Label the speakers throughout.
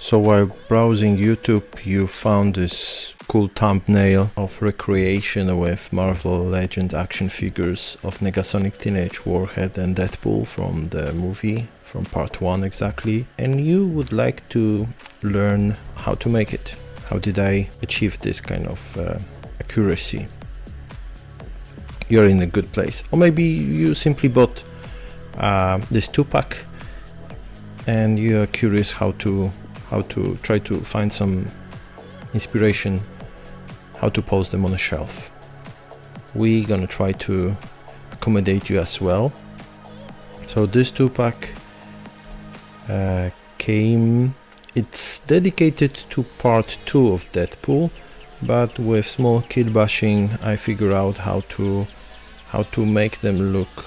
Speaker 1: So while browsing YouTube, you found this cool thumbnail of recreation with Marvel Legend action figures of Negasonic, Teenage Warhead and Deadpool from the movie, from part 1 exactly, and you would like to learn how to make it. How did I achieve this kind of accuracy? You're in a good place. Or maybe you simply bought this 2-pack and you're curious how to try to find some inspiration, how to post them on a shelf. We're gonna try to accommodate you as well. So this 2-pack came, it's dedicated to part 2 of Deadpool, but with small kit bashing I figure out how to make them look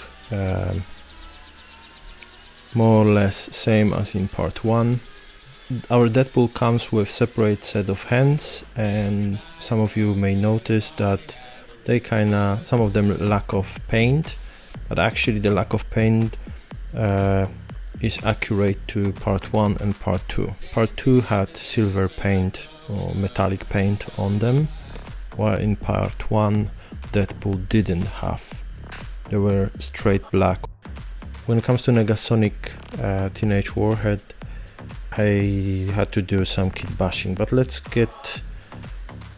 Speaker 1: more or less same as in part 1. Our Deadpool comes with separate set of hands, and some of you may notice that they some of them lack of paint, but actually the lack of paint is accurate to part 1 and part 2. Part 2 had silver paint or metallic paint on them, while in part 1 Deadpool didn't have. They were straight black. When it comes to Negasonic Teenage Warhead, I had to do some kit bashing, but let's get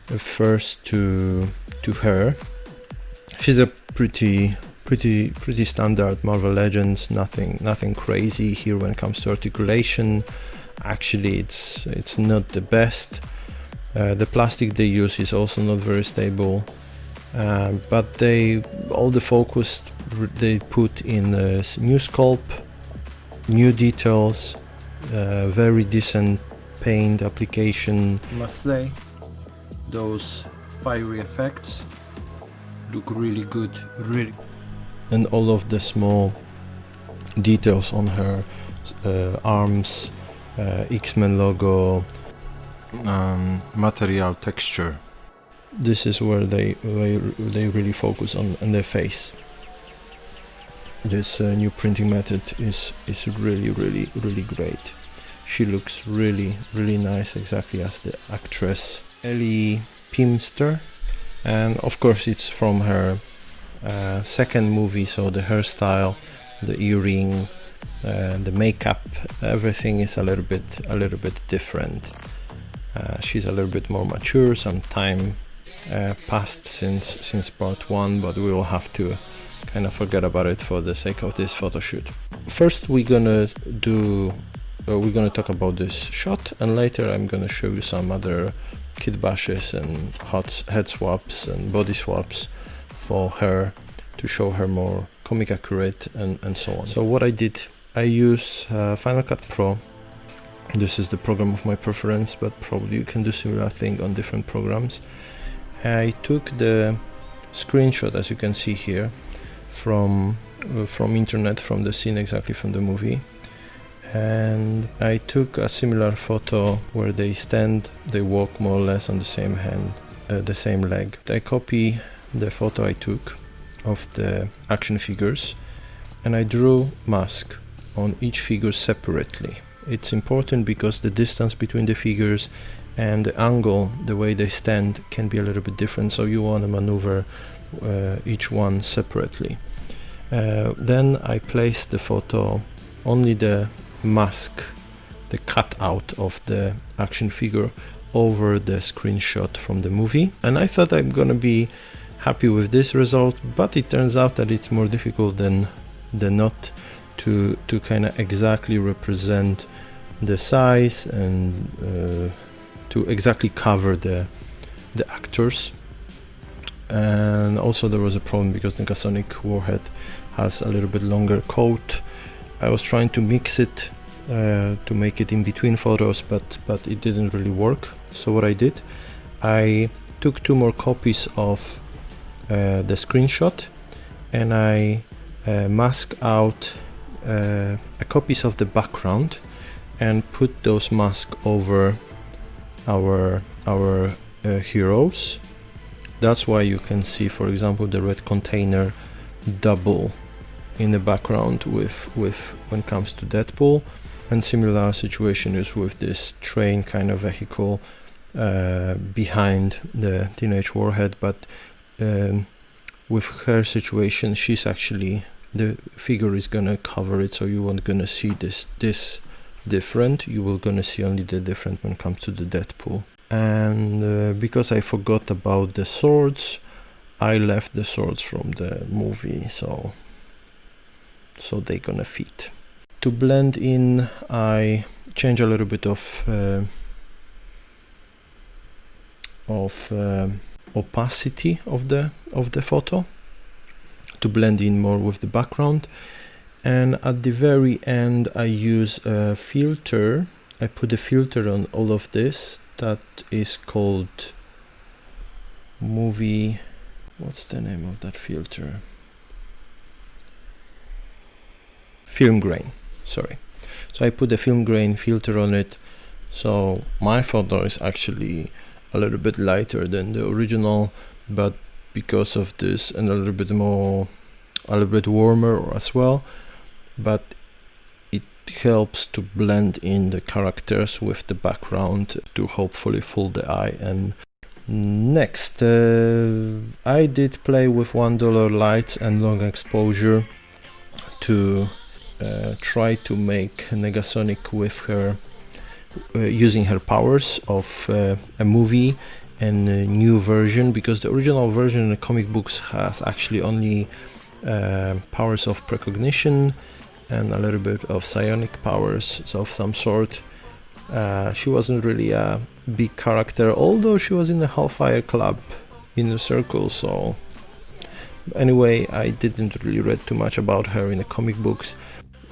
Speaker 1: first to her. She's a pretty standard Marvel Legends, nothing crazy here when it comes to articulation. Actually it's not the best. The plastic they use is also not very stable, but all the focus they put in new sculpt, new details, very decent paint application. I must say, those fiery effects look really good, really. And all of the small details on her arms, X-Men logo, material texture. This is where they really focus on their face. This new printing method is really great. She looks really nice, exactly as the actress Ellie Pimster, and of course it's from her second movie, so the hairstyle, the earring, the makeup, everything is a little bit different. She's a little bit more mature. Some time passed since part 1, but we will have to kind of forget about it for the sake of this photo shoot. First we're gonna talk about this shot, and later I'm gonna show you some other kit bashes and head swaps and body swaps for her to show her more comic accurate and so on. So what I did, I use Final Cut Pro. This is the program of my preference, but probably you can do similar thing on different programs. I took the screenshot, as you can see here, from internet, from the scene, exactly from the movie, and I took a similar photo where they stand, they walk more or less on the same hand, the same leg. I copy the photo I took of the action figures, and I drew mask on each figure separately. It's important because the distance between the figures and the angle, the way they stand, can be a little bit different, so you want to maneuver each one separately. Then I placed the photo, only the mask, the cutout of the action figure, over the screenshot from the movie, and I thought I'm gonna be happy with this result, but it turns out that it's more difficult than not to kind of exactly represent the size and to exactly cover the actors. And also there was a problem because Negasonic Warhead has a little bit longer coat. I was trying to mix it to make it in between photos, but it didn't really work. So what I did, I took 2 more copies of the screenshot, and I masked out copies of the background and put those masks over our heroes. That's why you can see, for example, the red container double in the background with when it comes to Deadpool, And similar situation is with this train kind of vehicle behind the Teenage Warhead, but with her situation, she's actually, the figure is gonna cover it, so you won't gonna see this different. You will gonna see only the different when it comes to the Deadpool. And because I forgot about the swords, I left the swords from the movie, so they gonna fit. To blend in, I change a little bit of opacity of the photo to blend in more with the background. And at the very end, I use a filter. I put a filter on all of this that is called movie. What's the name of that filter? Film grain. Sorry. So I put a film grain filter on it. So my photo is actually a little bit lighter than the original, but because of this, and a little bit warmer as well, but it helps to blend in the characters with the background to hopefully fool the eye. And next, I did play with $1 lights and long exposure to try to make Negasonic with her using her powers of a movie and a new version, because the original version in the comic books has actually only powers of precognition and a little bit of psionic powers, so of some sort. She wasn't really a big character, although she was in the Hellfire Club inner circle. So anyway, I didn't really read too much about her in the comic books.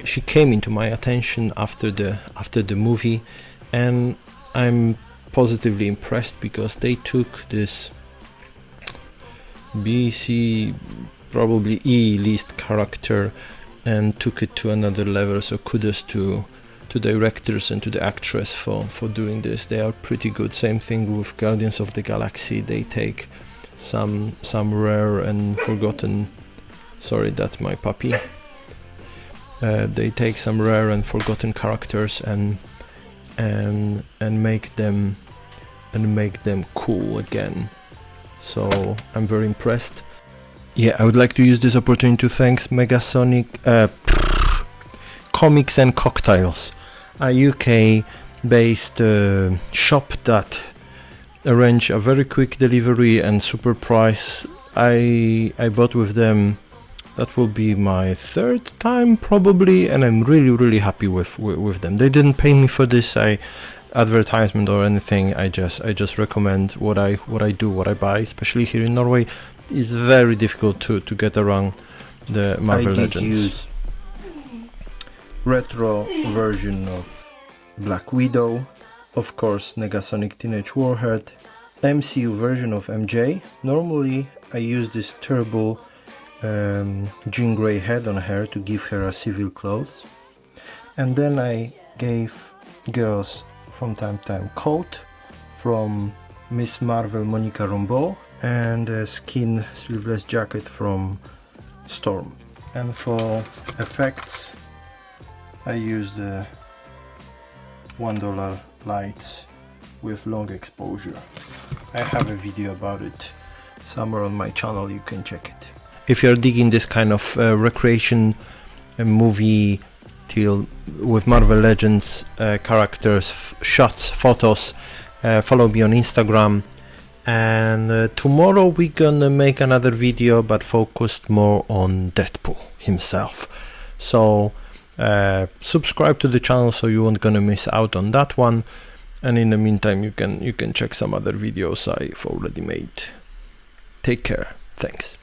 Speaker 1: She came into my attention after the movie, and I'm positively impressed because they took this B, C, probably E list character and took it to another level. So kudos to directors and to the actress for doing this. They are pretty good. Same thing with Guardians of the Galaxy. They take some rare and forgotten, sorry, that's my puppy. They take some rare and forgotten characters and make them cool again. So I'm very impressed. Yeah, I would like to use this opportunity to thank Negasonic Comics and Cocktails, a UK-based shop that arrange a very quick delivery and super price. I bought with them. That will be my third time probably, and I'm really happy with them. They didn't pay me for this advertisement or anything. I just recommend what I do, what I buy, especially here in Norway. It's very difficult to get around the Marvel Legends. I did use retro version of Black Widow, of course Negasonic Teenage Warhead, MCU version of MJ. Normally I use this turbo Jean Grey head on her to give her a civil clothes, and then I gave girls from time to time coat from Miss Marvel Monica Rambeau and a skin sleeveless jacket from Storm. And for effects I used the $1 lights with long exposure. I have a video about it somewhere on my channel, you can check it. If you're digging this kind of recreation movie deal with Marvel Legends characters, shots, photos, follow me on Instagram. And tomorrow we're gonna make another video, but focused more on Deadpool himself. So subscribe to the channel so you won't gonna miss out on that one. And in the meantime, you can check some other videos I've already made. Take care. Thanks.